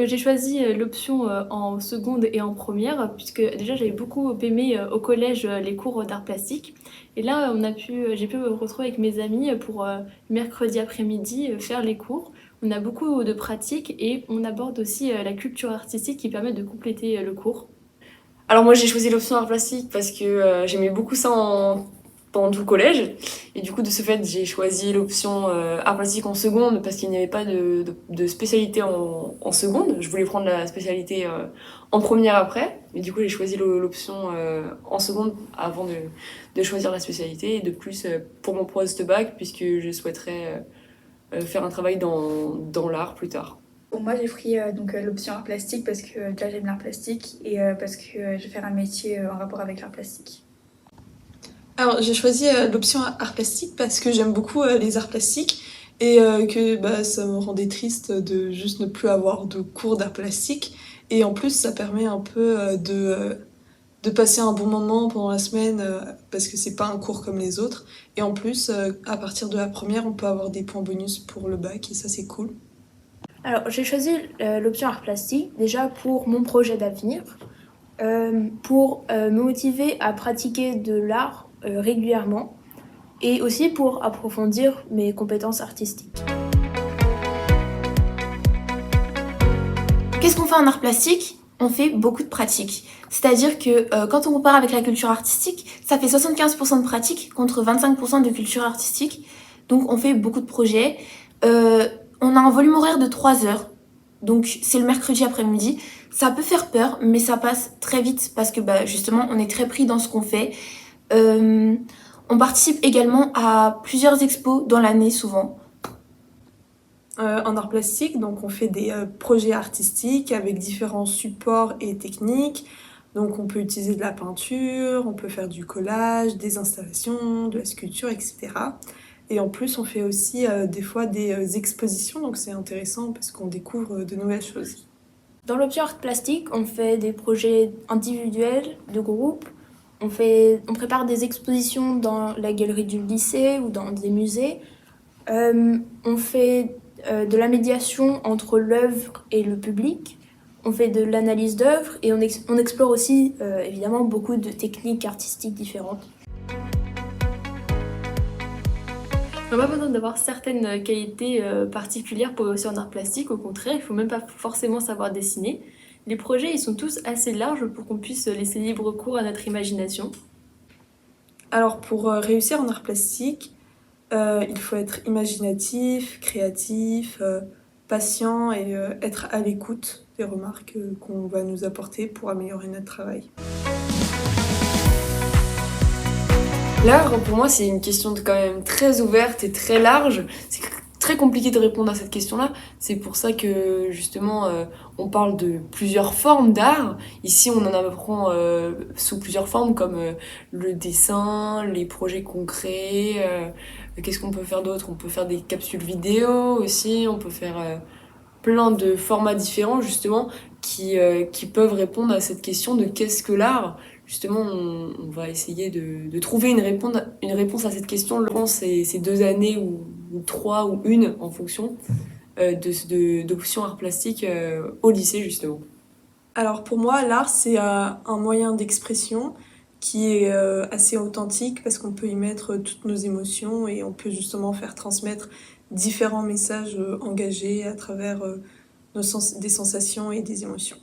j'ai choisi l'option en seconde et en première, puisque déjà j'avais beaucoup aimé au collège les cours d'art plastique. Et là, j'ai pu me retrouver avec mes amis pour mercredi après-midi faire les cours. On a beaucoup de pratiques et on aborde aussi la culture artistique qui permet de compléter le cours. Alors moi j'ai choisi l'option art plastique parce que j'aimais beaucoup ça pendant tout le collège. Et du coup de ce fait j'ai choisi l'option art plastique en seconde parce qu'il n'y avait pas de spécialité en seconde. Je voulais prendre la spécialité en première après. Mais du coup j'ai choisi l'option en seconde avant de choisir la spécialité. Et de plus pour mon post-bac puisque je souhaiterais faire un travail dans l'art plus tard. Pour moi, j'ai pris l'option art plastique parce que déjà j'aime l'art plastique et parce que je vais faire un métier en rapport avec l'art plastique. Alors j'ai choisi l'option art plastique parce que j'aime beaucoup les arts plastiques et que ça me rendait triste de juste ne plus avoir de cours d'art plastique. Et en plus ça permet un peu de passer un bon moment pendant la semaine parce que c'est pas un cours comme les autres. Et en plus, à partir de la première, on peut avoir des points bonus pour le bac et ça c'est cool. Alors, j'ai choisi l'option art plastique déjà pour mon projet d'avenir, pour me motiver à pratiquer de l'art régulièrement et aussi pour approfondir mes compétences artistiques. Qu'est-ce qu'on fait en art plastique ? On fait beaucoup de pratiques. C'est-à-dire que quand on compare avec la culture artistique, ça fait 75% de pratique contre 25% de culture artistique. Donc on fait beaucoup de projets. On a un volume horaire de 3 heures, donc c'est le mercredi après-midi. Ça peut faire peur, mais ça passe très vite parce que justement, on est très pris dans ce qu'on fait. On participe également à plusieurs expos dans l'année souvent. En art plastique, donc on fait des projets artistiques avec différents supports et techniques. Donc on peut utiliser de la peinture, on peut faire du collage, des installations, de la sculpture, etc. Et en plus, on fait aussi des fois des expositions, donc c'est intéressant parce qu'on découvre de nouvelles choses. Dans l'option art plastique, on fait des projets individuels, de groupe. On prépare des expositions dans la galerie du lycée ou dans des musées. On fait de la médiation entre l'œuvre et le public. On fait de l'analyse d'œuvres et on explore aussi évidemment beaucoup de techniques artistiques différentes. On n'a pas besoin d'avoir certaines qualités particulières pour réussir en art plastique, au contraire, il ne faut même pas forcément savoir dessiner. Les projets, ils sont tous assez larges pour qu'on puisse laisser libre cours à notre imagination. Alors pour réussir en art plastique, il faut être imaginatif, créatif, patient et être à l'écoute des remarques qu'on va nous apporter pour améliorer notre travail. L'art, pour moi, c'est une question quand même très ouverte et très large. C'est très compliqué de répondre à cette question-là. C'est pour ça que, justement, on parle de plusieurs formes d'art. Ici, on en apprend sous plusieurs formes, comme le dessin, les projets concrets. Qu'est-ce qu'on peut faire d'autre ? On peut faire des capsules vidéo aussi. On peut faire plein de formats différents, justement, qui peuvent répondre à cette question de qu'est-ce que l'art ? Justement, on va essayer de trouver une réponse à cette question durant ces 2 années ou 3 ou une en fonction d'options art plastique au lycée, justement. Alors pour moi, l'art, c'est un moyen d'expression qui est assez authentique parce qu'on peut y mettre toutes nos émotions et on peut justement faire transmettre différents messages engagés à travers des sensations et des émotions.